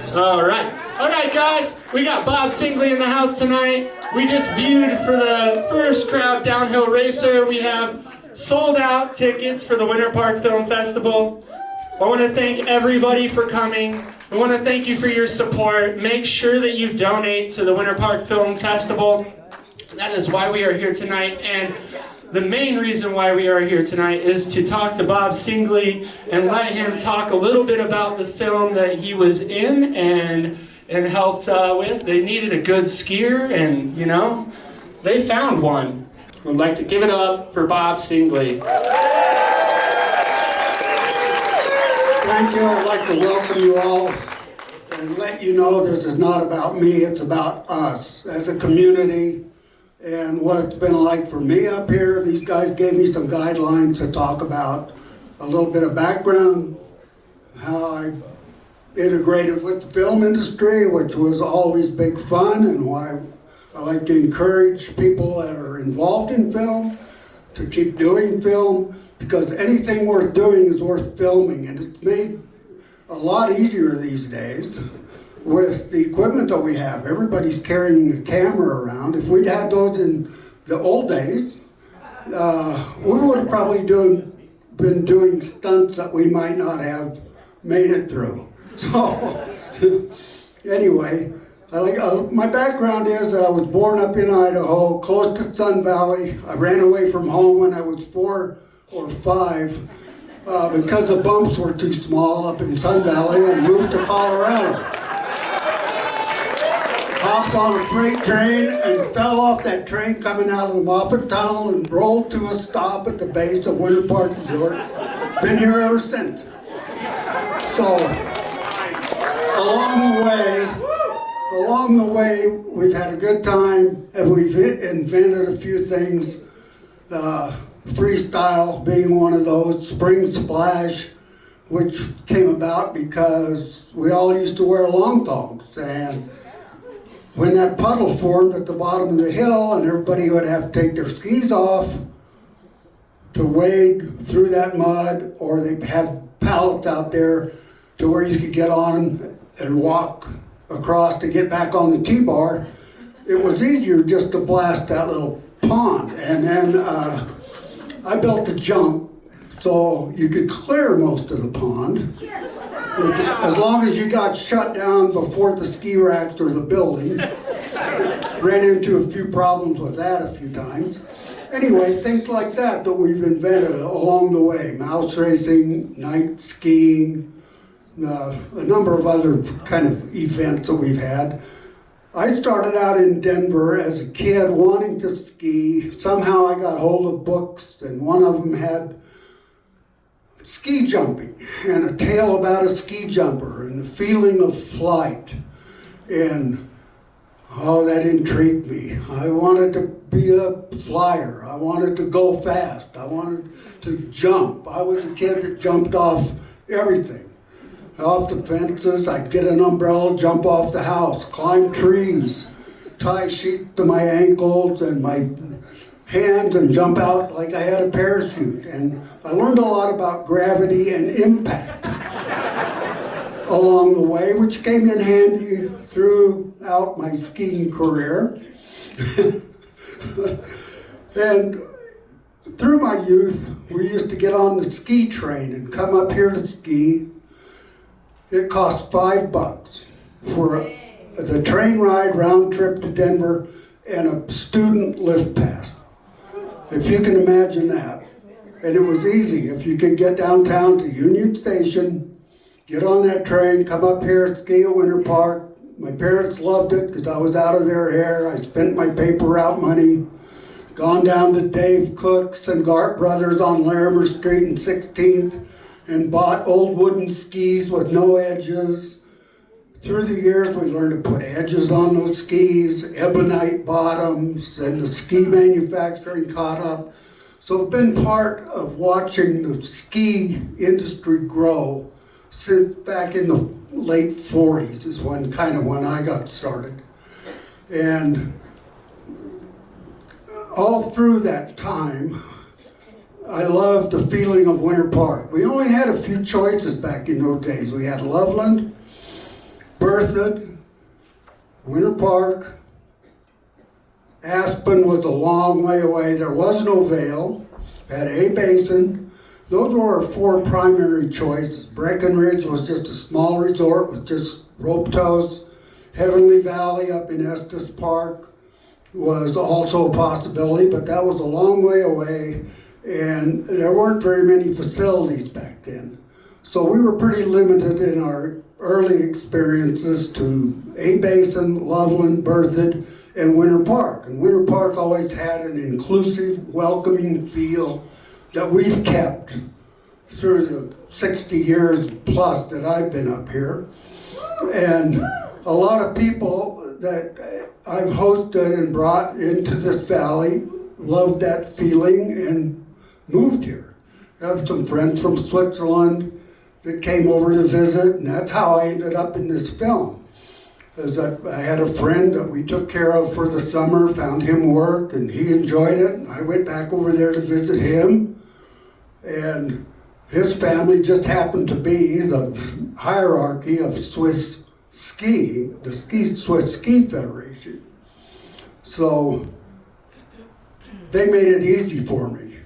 All right, guys. We got Bob Singley in the house tonight. We just viewed for the first crowd Downhill Racer. We have sold out tickets for the Winter Park Film Festival. I want to thank everybody for coming. We want to thank you for your support. Make sure that you donate to the Winter Park Film Festival. That is why we are here tonight. And the main reason why we are here tonight is to talk to Bob Singley and let him talk a little bit about the film that he was in and helped with. They needed a good skier, and you know, they found one. We'd like to give it up for Bob Singley. Thank you. I'd like to welcome you all and let you know this is not about me, it's about us as a community and what it's been like for me up here. These guys gave me some guidelines to talk about, a little bit of background, how I integrated with the film industry, which was always big fun, and why I like to encourage people that are involved in film to keep doing film, because anything worth doing is worth filming, and it's made a lot easier these days with the equipment that we have. Everybody's carrying a camera around. If we'd had those in the old days, we would have probably been doing stunts that we might not have made it through. So, anyway, my background is that I was born up in Idaho, close to Sun Valley. I ran away from home when I was 4 or 5 because the bumps were too small up in Sun Valley, and moved to Colorado. Hopped on a freight train and fell off that train coming out of the Moffat Tunnel and rolled to a stop at the base of Winter Park Resort. Been here ever since. So, along the way, we've had a good time, and we've invented a few things. Freestyle being one of those, spring splash, which came about because we all used to wear long thongs, and when that puddle formed at the bottom of the hill and everybody would have to take their skis off to wade through that mud, or they had pallets out there to where you could get on and walk across to get back on the T-bar, it was easier just to blast that little pond. And then I built a jump so you could clear most of the pond, as long as you got shut down before the ski racks or the building. Ran into a few problems with that a few times. Anyway, things like that we've invented along the way. Mouse racing, night skiing, a number of other kind of events that we've had. I started out in Denver as a kid wanting to ski. Somehow I got hold of books, and one of them had ski jumping and a tale about a ski jumper and the feeling of flight. And that intrigued me. I wanted to be a flyer. I wanted to go fast. I wanted to jump. I was a kid that jumped off everything. Off the fences, I'd get an umbrella, jump off the house, climb trees, tie sheets to my ankles and my hands and jump out like I had a parachute. And I learned a lot about gravity and impact along the way, which came in handy throughout my skiing career. And through my youth, we used to get on the ski train and come up here to ski. It cost $5 for the train ride round trip to Denver and a student lift pass, if you can imagine that. And it was easy. If you could get downtown to Union Station, get on that train, come up here, ski at Winter Park. My parents loved it because I was out of their hair. I spent my paper route money. Gone down to Dave Cook's and Gart Brothers on Larimer Street and 16th and bought old wooden skis with no edges. Through the years, we learned to put edges on those skis, ebonite bottoms, and the ski manufacturing caught up. So I've been part of watching the ski industry grow since back in the late 40s is when I got started. And all through that time, I loved the feeling of Winter Park. We only had a few choices back in those days. We had Loveland, Bird Berthoud, Winter Park, Aspen was a long way away. There was no Vail. Had A Basin. Those were our 4 primary choices. Breckenridge was just a small resort with just rope tows. Heavenly Valley up in Estes Park was also a possibility, but that was a long way away, and there weren't very many facilities back then. So we were pretty limited in our early experiences to A Basin, Loveland, Berthoud, and Winter Park. And Winter Park always had an inclusive, welcoming feel that we've kept through the 60 years plus that I've been up here. And a lot of people that I've hosted and brought into this valley loved that feeling and moved here. I have some friends from Switzerland that came over to visit, and that's how I ended up in this film. Is that I had a friend that we took care of for the summer, found him work, and he enjoyed it. I went back over there to visit him, and his family just happened to be the hierarchy of Swiss ski, the Swiss Ski Federation. So they made it easy for me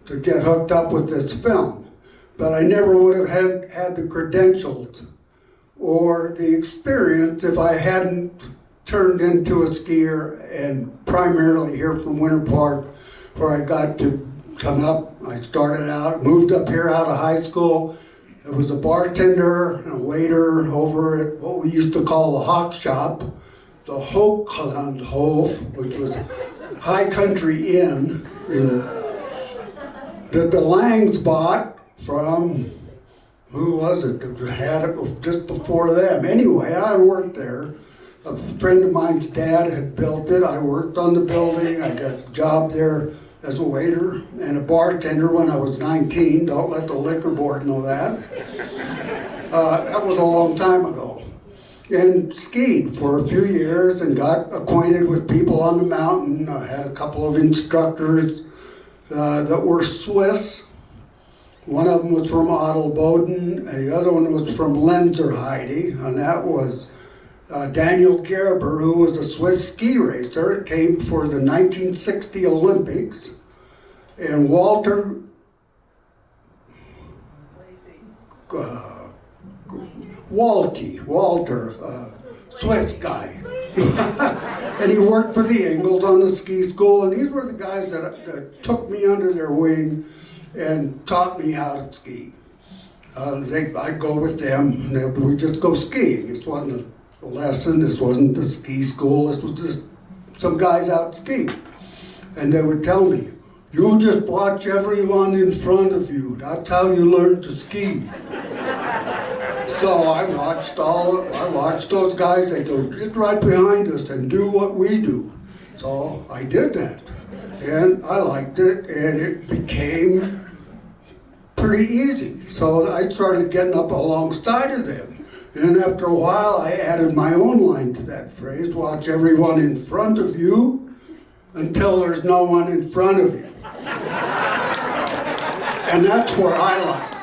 to get hooked up with this film. But I never would have had the credentials or the experience if I hadn't turned into a skier, and primarily here from Winter Park, where I got to come up. I started out, moved up here out of high school. I was a bartender and a waiter over at what we used to call the Hawk Shop, the Hooglandhof, which was High Country Inn, that the Langs bought from, who was it that had it just before them? Anyway, I worked there. A friend of mine's dad had built it. I worked on the building. I got a job there as a waiter and a bartender when I was 19. Don't let the liquor board know that. That was a long time ago. And skied for a few years and got acquainted with people on the mountain. I had a couple of instructors that were Swiss. One of them was from Adelboden, and the other one was from Lenzerheide, and that was Daniel Gerber, who was a Swiss ski racer. It came for the 1960 Olympics, and Walter Swiss guy. And he worked for the Ingles on the ski school, and these were the guys that took me under their wing and taught me how to ski. I'd go with them, and we'd just go skiing. This wasn't a lesson, this wasn't the ski school, this was just some guys out skiing. And they would tell me, you just watch everyone in front of you, that's how you learn to ski. So I watched those guys, they go, get right behind us and do what we do. So I did that. And I liked it, and it became pretty easy. So I started getting up alongside of them. And then after a while, I added my own line to that phrase, watch everyone in front of you until there's no one in front of you. And that's where I like it.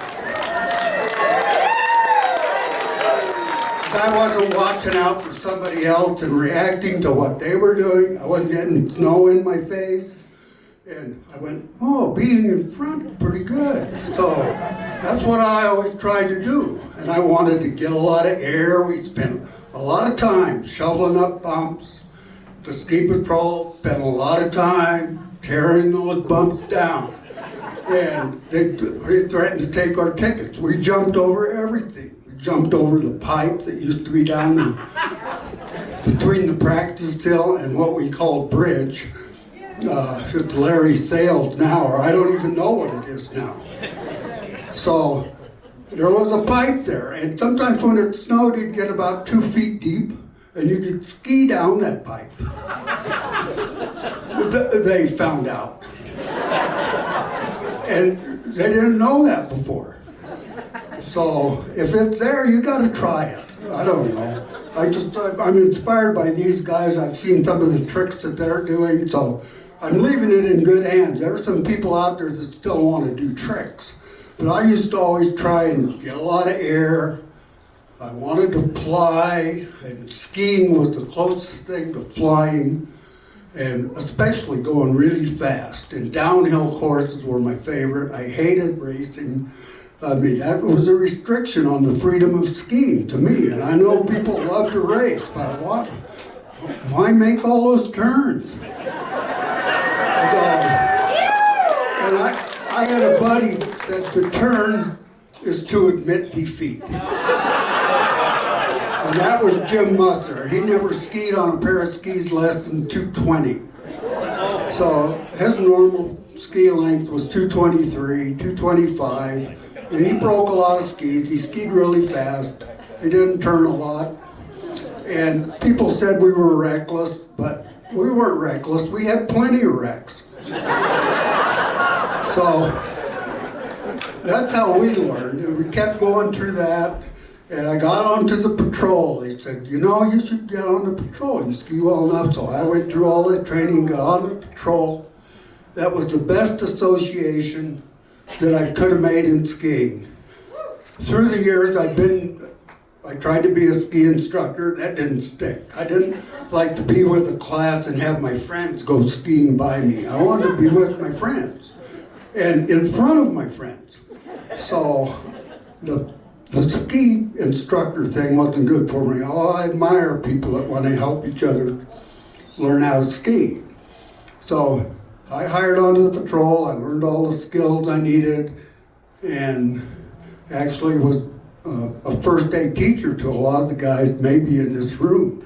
I wasn't watching out for somebody else and reacting to what they were doing. I wasn't getting snow in my face. And I went, oh, being in front is pretty good. So that's what I always tried to do. And I wanted to get a lot of air. We spent a lot of time shoveling up bumps. The ski patrol spent a lot of time tearing those bumps down. And they threatened to take our tickets. We jumped over everything. We jumped over the pipe that used to be down between the practice hill and what we called bridge. It's Larry Sales now, or I don't even know what it is now. So there was a pipe there, and sometimes when it snowed, it'd get about 2 feet deep, and you could ski down that pipe. They found out. And they didn't know that before. So if it's there, you gotta try it. I don't know. I'm inspired by these guys. I've seen some of the tricks that they're doing, so I'm leaving it in good hands. There are some people out there that still want to do tricks. But I used to always try and get a lot of air, I wanted to fly, and skiing was the closest thing to flying, and especially going really fast. And downhill courses were my favorite. I hated racing. I mean, that was a restriction on the freedom of skiing to me. And I know people love to race, but why make all those turns? And I had a buddy that said to turn is to admit defeat. And that was Jim Musser. He never skied on a pair of skis less than 220. So his normal ski length was 223, 225. And he broke a lot of skis. He skied really fast. He didn't turn a lot. And people said we were reckless, but we weren't reckless. We had plenty of wrecks. So that's how we learned. And we kept going through that. And I got onto the patrol. They said, you know, you should get on the patrol. You ski well enough. So I went through all that training, got on the patrol. That was the best association that I could have made in skiing. Through the years, I tried to be a ski instructor. That didn't stick. I didn't like to be with a class and have my friends go skiing by me. I wanted to be with my friends and in front of my friends. So the ski instructor thing wasn't good for me. Oh, I admire people that want to help each other learn how to ski. So I hired onto the patrol. I learned all the skills I needed, and actually was a first aid teacher to a lot of the guys maybe in this room,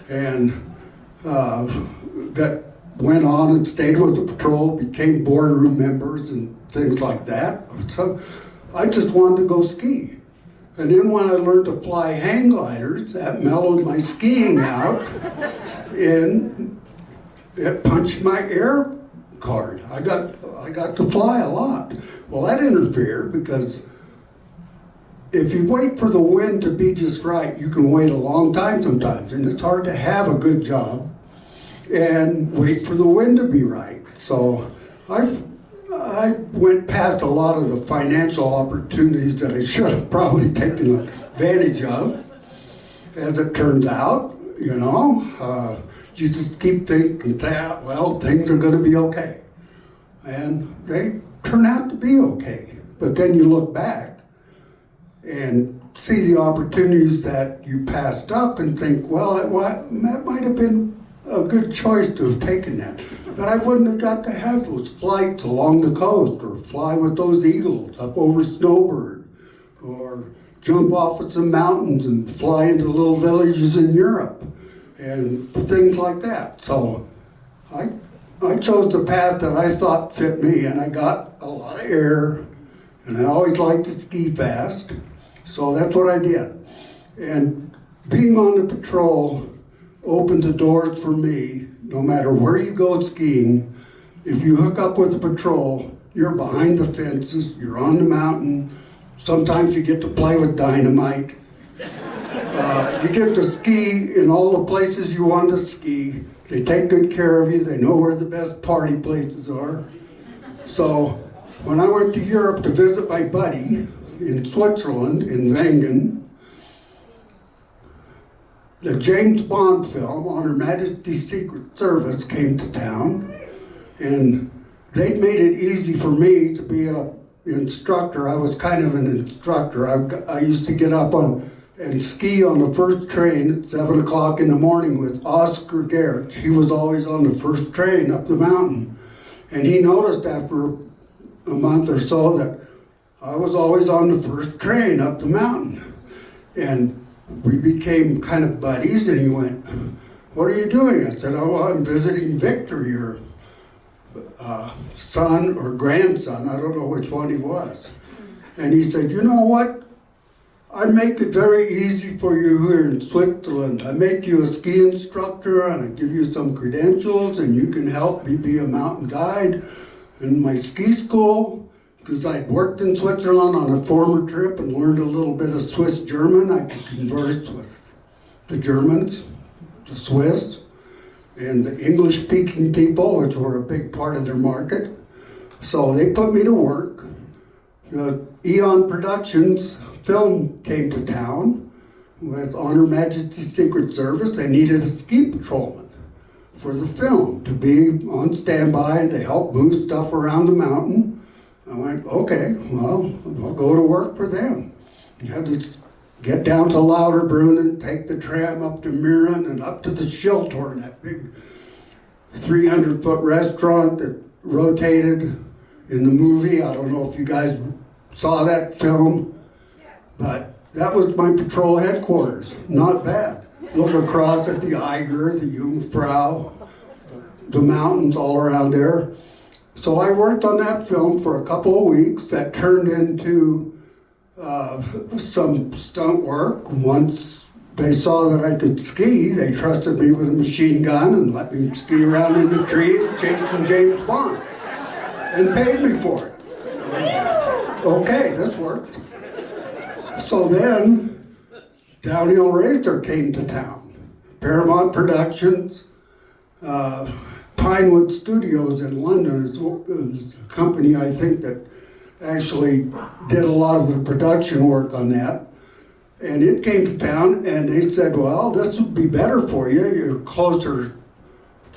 and that went on and stayed with the patrol, became boardroom members and things like that. So I just wanted to go ski. And then when I learned to fly hang gliders, that mellowed my skiing out, and it punched my air card. I got to fly a lot. Well, that interfered because if you wait for the wind to be just right, you can wait a long time sometimes, and it's hard to have a good job and wait for the wind to be right. So I went past a lot of the financial opportunities that I should have probably taken advantage of. As it turns out, you know, you just keep thinking that, well, things are going to be okay. And they turn out to be okay. But then you look back and see the opportunities that you passed up and think, well, that might have been a good choice to have taken that. But I wouldn't have got to have those flights along the coast, or fly with those eagles up over Snowbird, or jump off of some mountains and fly into little villages in Europe, and things like that. So I chose the path that I thought fit me, and I got a lot of air, and I always liked to ski fast, so that's what I did. And being on the patrol opened the doors for me. No matter where you go skiing, if you hook up with the patrol, you're behind the fences, you're on the mountain. Sometimes you get to play with dynamite. You get to ski in all the places you want to ski. They take good care of you. They know where the best party places are. So when I went to Europe to visit my buddy in Switzerland, in Wengen, the James Bond film, On Her Majesty's Secret Service, came to town, and they'd made it easy for me to be an instructor. I was kind of an instructor. I used to get up and ski on the first train at 7 o'clock in the morning with Oscar Gerich. He was always on the first train up the mountain. And he noticed after a month or so that I was always on the first train up the mountain. And we became kind of buddies, and he went, "What are you doing?" I said, "Oh, well, I'm visiting Victor, your son or grandson." I don't know which one he was. And he said, "You know what? I make it very easy for you here in Switzerland. I make you a ski instructor, and I give you some credentials, and you can help me be a mountain guide in my ski school." Because I'd worked in Switzerland on a former trip and learned a little bit of Swiss German. I could converse with the Germans, the Swiss, and the English-speaking people, which were a big part of their market. So they put me to work. The Eon Productions film came to town, with On Her Majesty's Secret Service. They needed a ski patrolman for the film to be on standby and to help move stuff around the mountain. I went, okay, well, I'll go to work for them. You had to get down to Lauterbrunnen, take the tram up to Mirren and up to the Schiltorn, that big 300-foot restaurant that rotated in the movie. I don't know if you guys saw that film, but that was my patrol headquarters. Not bad. Look across at the Eiger, the Jungfrau, the mountains all around there. So I worked on that film for a couple of weeks. That turned into some stunt work. Once they saw that I could ski, they trusted me with a machine gun and let me ski around in the trees, chased from James Bond, and paid me for it. Okay, this worked. So then, Downhill Racer came to town. Paramount Productions, Pinewood Studios in London is a company, I think, that actually did a lot of the production work on that. And it came to town and they said, well, this would be better for you. You're closer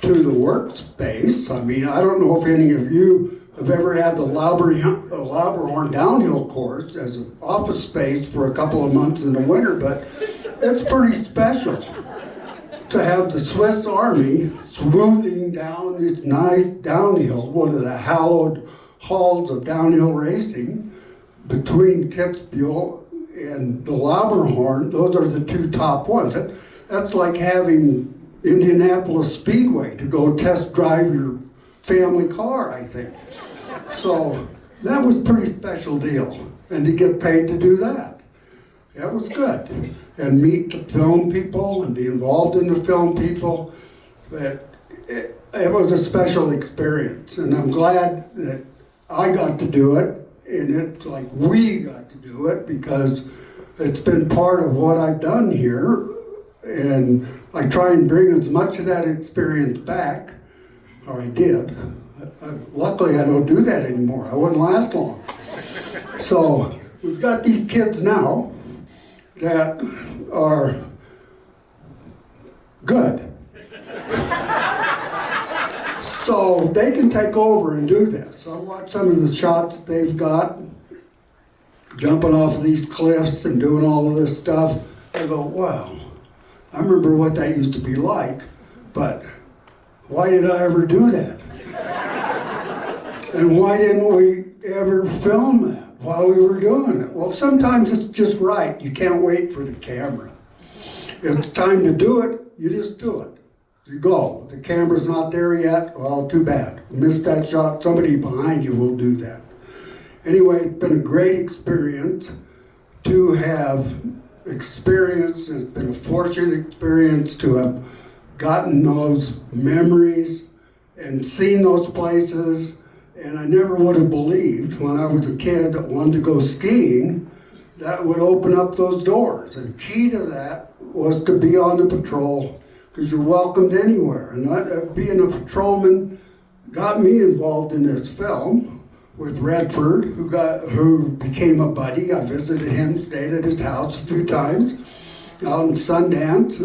to the workspace. I mean, I don't know if any of you have ever had the Lauberhorn downhill course as an office space for a couple of months in the winter, but it's pretty special to have the Swiss Army swooning down this nice downhill, one of the hallowed halls of downhill racing between Kitzbühel and the Lauberhorn. Those are the two top ones. That's like having Indianapolis Speedway to go test drive your family car, I think. So that was a pretty special deal. And to get paid to do that, that was good. And meet the film people and be involved in the film people. It was a special experience. And I'm glad that I got to do it. And it's like we got to do it because it's been part of what I've done here. And I try and bring as much of that experience back, or I did. Luckily, I don't do that anymore. I wouldn't last long. So we've got these kids now that are good. So they can take over and do this. I watch some of the shots that they've got, jumping off of these cliffs and doing all of this stuff. I go, wow, I remember what that used to be like, but why did I ever do that? And why didn't we ever film that while we were doing it? Well, sometimes it's just right. You can't wait for the camera. If it's time to do it, you just do it. You go. The camera's not there yet, well, too bad. Missed that shot, somebody behind you will do that. Anyway, it's been a great experience to have experienced. It's been a fortunate experience to have gotten those memories and seen those places. And I never would have believed when I was a kid that wanted to go skiing that would open up those doors. And the key to that was to be on the patrol, because you're welcomed anywhere. And being a patrolman got me involved in this film with Redford, who became a buddy. I visited him, stayed at his house a few times out in Sundance.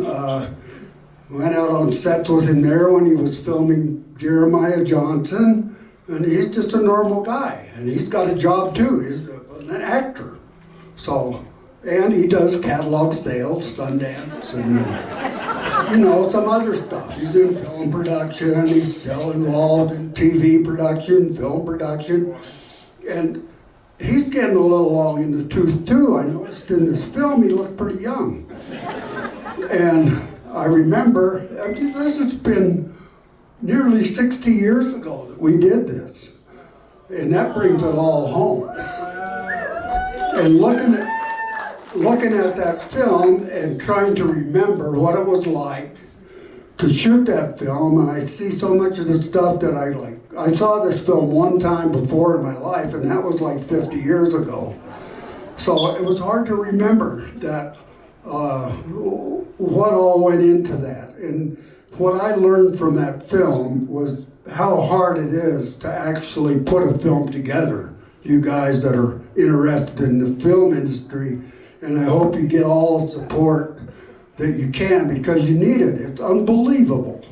Went out on sets with him there when he was filming Jeremiah Johnson. And he's just a normal guy, and he's got a job too. He's an actor. So, and he does catalog sales, Sundance, and some other stuff. He's in film production, he's still involved in TV production, film production, and he's getting a little long in the tooth too. I noticed in this film he looked pretty young. And I remember, this has been nearly 60 years ago that we did this. And that brings it all home. And looking at that film and trying to remember what it was like to shoot that film, and I see so much of the stuff that I like. I saw this film one time before in my life, and that was like 50 years ago. So it was hard to remember that, what all went into that. And what I learned from that film was how hard it is to actually put a film together. You guys that are interested in the film industry and I hope you get all the support that you can, because you need it. It's unbelievable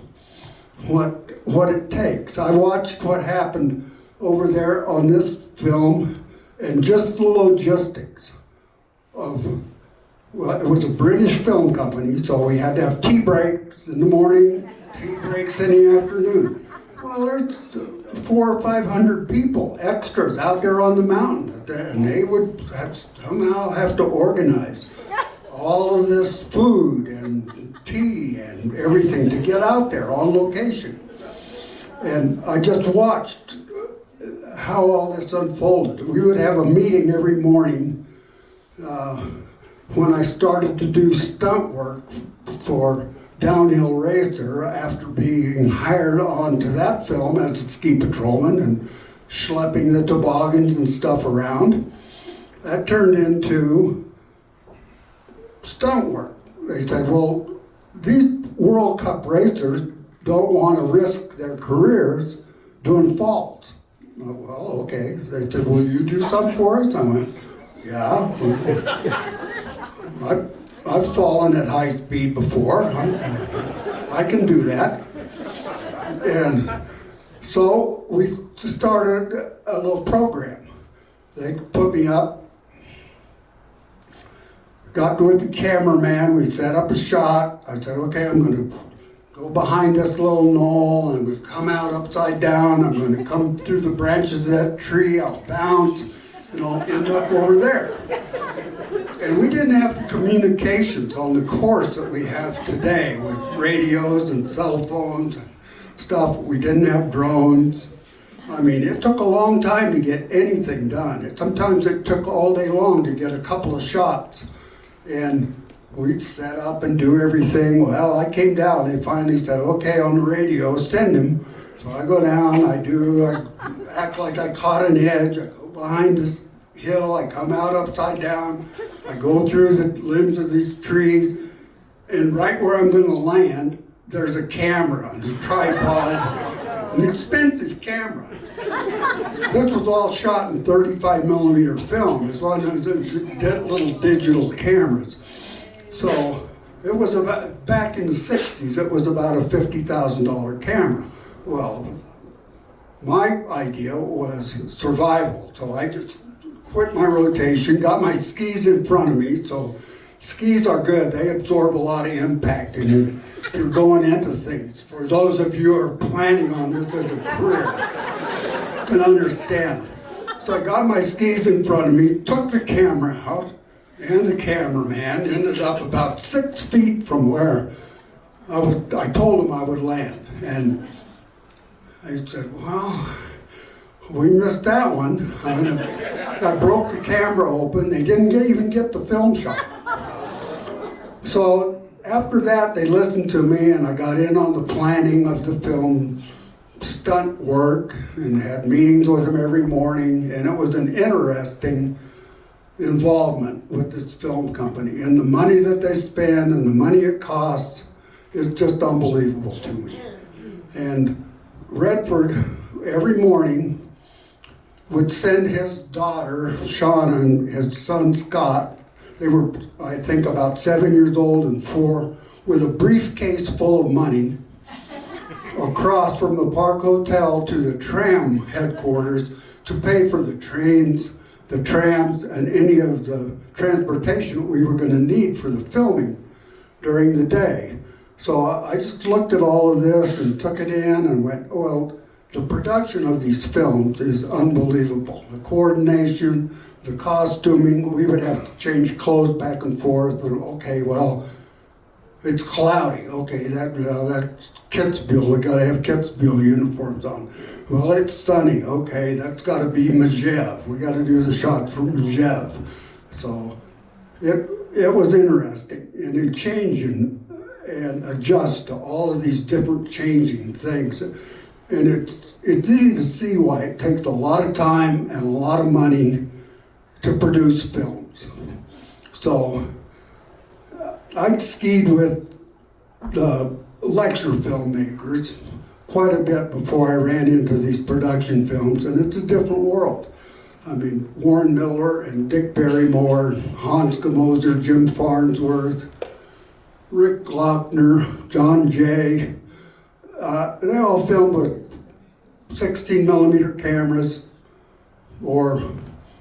what it takes. I watched what happened over there on this film, and just the logistics of, well, it was a British film company, so we had to have tea breaks in the morning, tea breaks in the afternoon. Well, there's 400 or 500 people, extras out there on the mountain, and they would somehow have to organize all of this food and tea and everything to get out there on location. And I just watched how all this unfolded. We would have a meeting every morning when I started to do stunt work for Downhill Racer after being hired onto that film as a ski patrolman and schlepping the toboggans and stuff around. That turned into stunt work. They said, well, these World Cup racers don't want to risk their careers doing faults. Well, okay. They said, will you do something for us? I went, yeah. I've fallen at high speed before. I can do that. And so we started a little program. They put me up, got with the cameraman, we set up a shot. I said, okay, I'm going to go behind this little knoll, I'm going to come out upside down, I'm going to come through the branches of that tree, I'll bounce, and I'll end up over there. And we didn't have the communications on the course that we have today with radios and cell phones and stuff. We didn't have drones. I mean, it took a long time to get anything done. Sometimes it took all day long to get a couple of shots. And we'd set up and do everything. Well, I came down, they finally said, okay, on the radio, send him. So I go down, I act like I caught an edge, I go behind this hill, I come out upside down, I go through the limbs of these trees, and right where I'm gonna land, there's a camera, a tripod, an expensive camera. This was all shot in 35 millimeter film. It's one of those little digital cameras. So it was about, back in the 60s, it was about a $50,000 camera. Well, my idea was survival. So I just quit my rotation, got my skis in front of me. So skis are good. They absorb a lot of impact and you're going into things. For those of you who are planning on this as a career, can understand. So I got my skis in front of me, took the camera out, and the cameraman ended up about 6 feet from where I told him I would land. And I said, well, we missed that one. I broke the camera open. They didn't even get the film shot. So after that, they listened to me, and I got in on the planning of the film stunt work and had meetings with them every morning, and it was an interesting involvement with this film company. And the money that they spend and the money it costs is just unbelievable to me. And Redford, every morning, would send his daughter, Shauna, and his son, Scott. They were, I think, about 7 years old and 4, with a briefcase full of money across from the Park Hotel to the tram headquarters to pay for the trains, the trams, and any of the transportation that we were going to need for the filming during the day. So I just looked at all of this and took it in and went, well, the production of these films is unbelievable. The coordination, the costuming, we would have to change clothes back and forth. But okay, well, it's cloudy. Okay, that's Kitzbühel. We got to have Kitzbühel uniforms on. Well, it's sunny. Okay, that's got to be Majev. We got to do the shots from Majev. So it was interesting, and it changed and adjust to all of these different changing things. And it's easy to see why it takes a lot of time and a lot of money to produce films. So I skied with the lecture filmmakers quite a bit before I ran into these production films, and it's a different world. I mean, Warren Miller and Dick Barrymore, Hans Gemoser, Jim Farnsworth, Rick Glockner, John Jay. They all filmed with 16 millimeter cameras or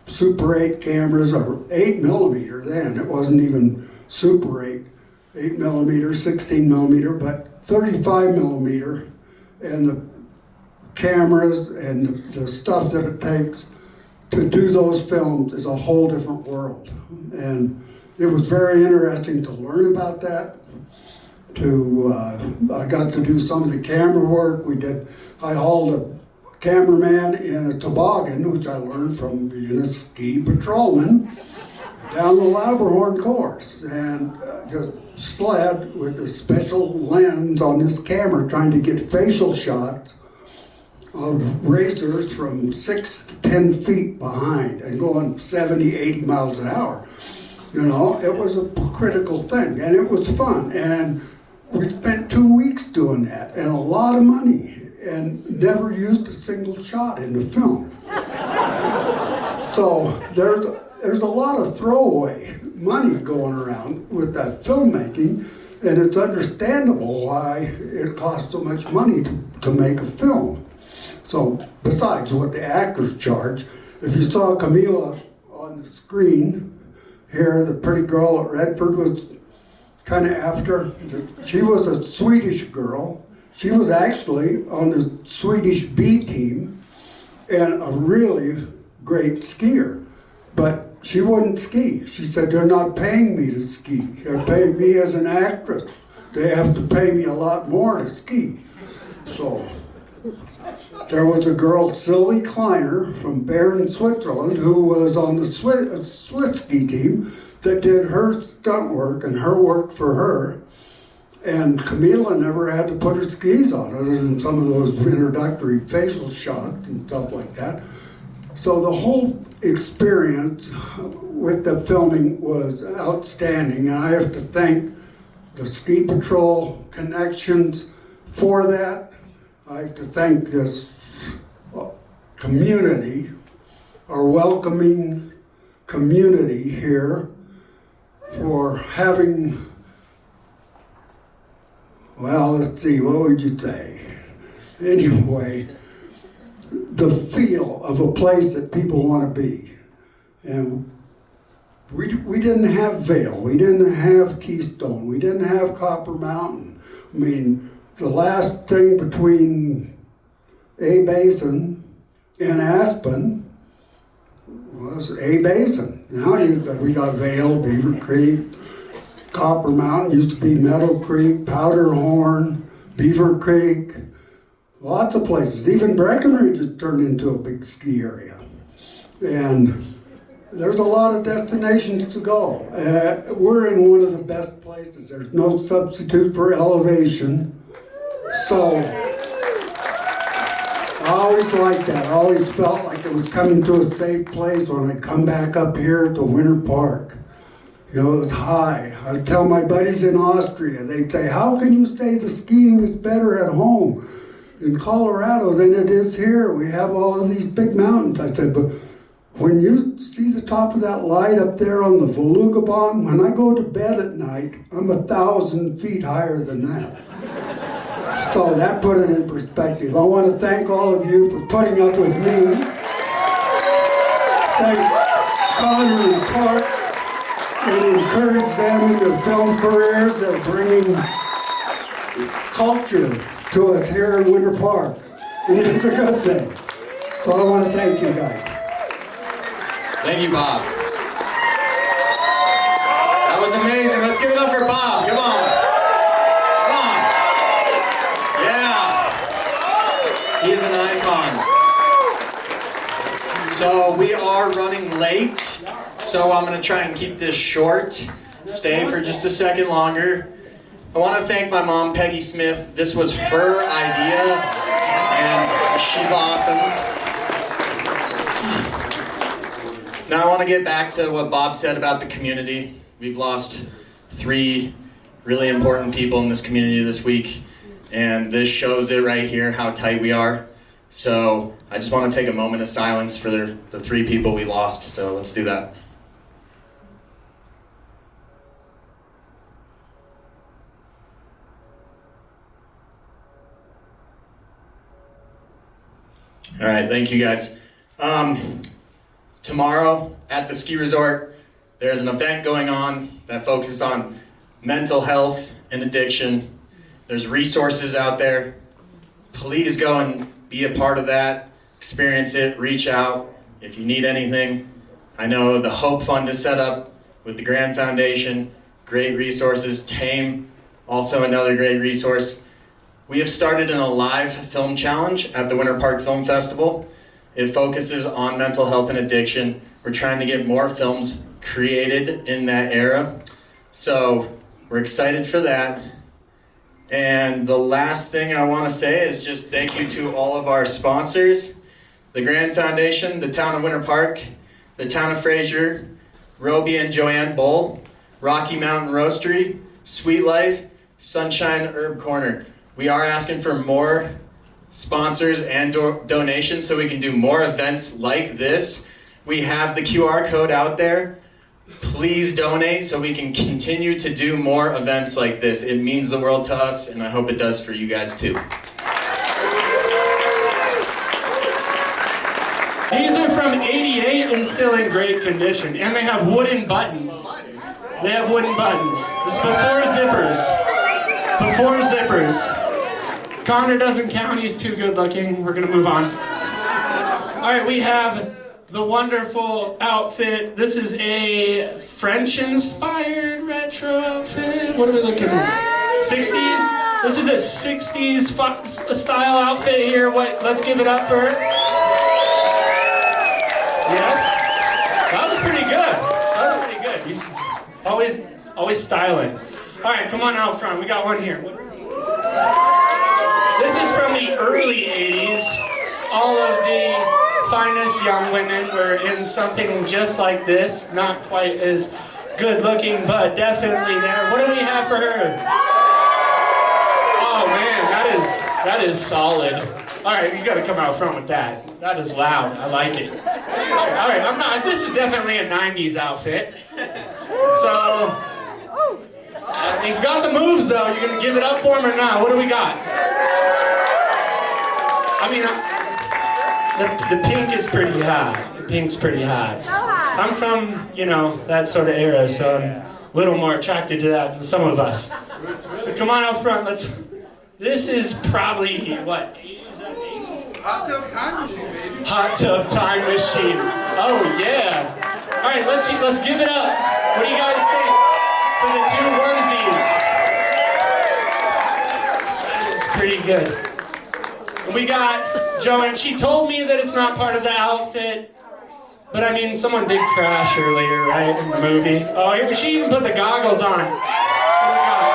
Super 8 cameras, or 8 millimeter then. It wasn't even Super 8. 8 millimeter, 16 millimeter, but 35 millimeter. And the cameras and the stuff that it takes to do those films is a whole different world. And it was very interesting to learn about that. I got to do some of the camera work. I hauled a cameraman in a toboggan, which I learned from being a ski patrolman, down the Labrador course, and just sled with a special lens on this camera trying to get facial shots of racers from 6 to 10 feet behind and going 70, 80 miles an hour. You know, it was a critical thing, and it was fun. And we spent 2 weeks doing that, and a lot of money, and never used a single shot in the film. So there's a lot of throwaway money going around with that filmmaking, and it's understandable why it costs so much money to make a film. So besides what the actors charge, if you saw Camila on the screen here, the pretty girl at Redford was kind of after. She was a Swedish girl. She was actually on the Swedish B team and a really great skier. But she wouldn't ski. She said, they're not paying me to ski. They're paying me as an actress. They have to pay me a lot more to ski. So there was a girl, Sylvie Kleiner, from Bern, Switzerland, who was on the Swiss ski team that did her stunt work and her work for her. And Camila never had to put her skis on, other than some of those introductory facial shots and stuff like that. So the whole experience with the filming was outstanding, and I have to thank the Ski Patrol Connections for that. I have to thank this community, our welcoming community here, for having, well, let's see, what would you say? Anyway, the feel of a place that people want to be. And we didn't have Vail, we didn't have Keystone, we didn't have Copper Mountain. I mean, the last thing between A Basin and Aspen was A Basin. Now we got Vail, Beaver Creek, Copper Mountain, used to be Meadow Creek, Powderhorn, Beaver Creek, lots of places. Even Breckenridge has turned into a big ski area. And there's a lot of destinations to go. We're in one of the best places. There's no substitute for elevation. So I always liked that. I always felt like it was coming to a safe place when I come back up here to Winter Park. You know, it's high. I tell my buddies in Austria, they'd say, how can you say the skiing is better at home in Colorado than it is here? We have all of these big mountains. I said, but when you see the top of that light up there on the Volugabon, when I go to bed at night, I'm 1,000 feet higher than that. So that put it in perspective. I want to thank all of you for putting up with me. Thank Connor and Clark, and encourage them in their film careers. They're bringing culture to us here in Winter Park, and it's a good thing. So I want to thank you guys. Thank you, Bob. That was amazing. Let's give it up for Bob. Come on. Come on. Yeah. He is an icon. So we are running late, so I'm going to try and keep this short. Stay for just a second longer. I want to thank my mom, Peggy Smith. This was her idea, and she's awesome. Now I want to get back to what Bob said about the community. We've lost 3 really important people in this community this week, and this shows it right here, how tight we are. So I just want to take a moment of silence for the 3 people we lost. So let's do that. All right, thank you guys. Tomorrow at the ski resort, there's an event going on that focuses on mental health and addiction. There's resources out there. Please go and be a part of that. Experience it, reach out if you need anything. I know the Hope Fund is set up with the Grand Foundation. Great resources. TAME, also another great resource. We have started an Alive film challenge at the Winter Park Film Festival. It focuses on mental health and addiction. We're trying to get more films created in that era. So we're excited for that. And the last thing I want to say is just thank you to all of our sponsors, the Grand Foundation, the Town of Winter Park, the Town of Fraser, Roby and Joanne Bull, Rocky Mountain Roastery, Sweet Life, Sunshine Herb Corner. We are asking for more sponsors and donations so we can do more events like this. We have the QR code out there. Please donate so we can continue to do more events like this. It means the world to us, and I hope it does for you guys too. These are from '88 and still in great condition, and they have wooden buttons. They have wooden buttons. This is before zippers. Before zippers. Connor doesn't count, he's too good looking. We're gonna move on. All right, we have the wonderful outfit. This is a French-inspired retro outfit. What are we looking at? 60s? This is a 60s style outfit here. Let's give it up for her. Yes? That was pretty good. That was pretty good. Always styling. All right, come on out front. We got one here. This is from the early 80s. All of the finest young women were in something just like this. Not quite as good looking, but definitely there. What do we have for her? Oh man, that is solid. All right, you gotta come out front with that. That is loud, I like it. All right, this is definitely a 90s outfit. So, he's got the moves though. You're gonna give it up for him or not? What do we got? I mean, the pink is pretty hot. The pink's pretty hot. I'm from, that sort of era, so I'm a little more attracted to that than some of us. So come on out front, this is probably, what? Hot tub time machine, baby. Hot tub time machine. Oh yeah. All right, let's give it up. What do you guys think for the 2 onesies? That is pretty good. And we got Joanne. She told me that it's not part of the outfit, but I mean, someone did crash earlier, right, in the movie. Oh, she even put the goggles on. Oh my God,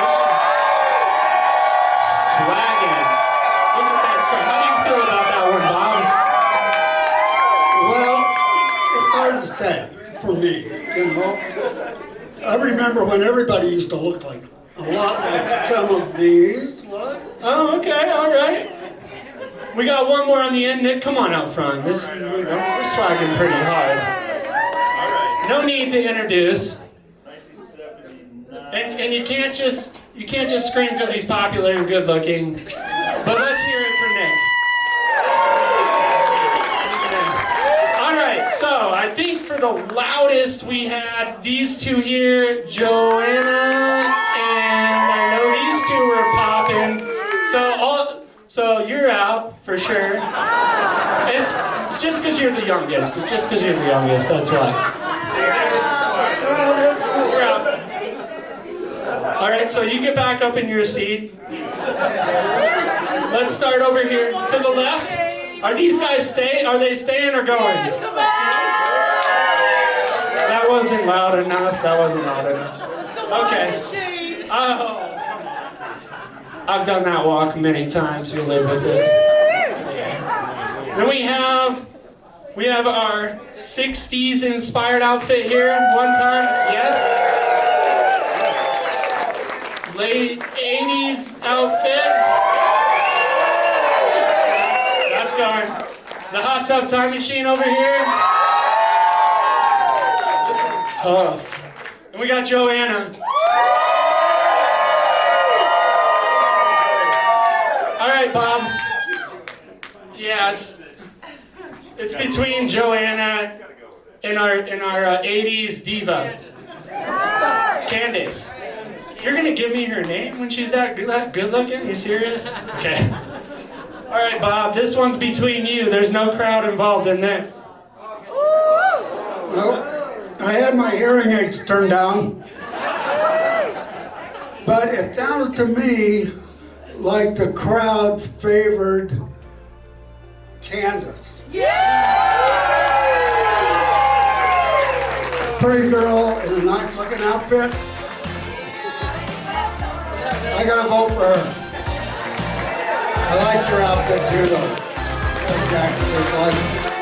swagging. Look at that stuff. How do you feel about that one, Bob? Well, it's hard to say for me, I remember when everybody used to look like a lot like some of these. What? Oh, okay, all right. We got one more on the end, Nick. Come on out front. We're swagging pretty hard. No need to introduce. And you can't just scream because he's popular and good looking. But let's hear it for Nick. All right, so I think for the loudest we had these 2 here, Joanna, and I know these 2 were popping. So you're out for sure. It's just because you're the youngest. It's just because you're the youngest. That's why. You're out. All right. So you get back up in your seat. Let's start over here to the left. Are these guys staying? Are they staying or going? That wasn't loud enough. That wasn't loud enough. Okay. Oh. I've done that walk many times. You live with it. Then we have our 60s inspired outfit here. One time, yes. Late 80s outfit. That's going. The hot tub time machine over here. Tough. And we got Joanna. All right, Bob. Yeah, it's between Joanna and our 80s diva, Candace. You're gonna give me her name when she's that good looking? You serious? Okay. All right, Bob. This one's between you. There's no crowd involved in this. Well, I had my hearing aids turned down, but it sounded to me like the crowd favored Candace. Pretty girl in a nice looking outfit. I gotta vote for her. I like your outfit too though. Exactly.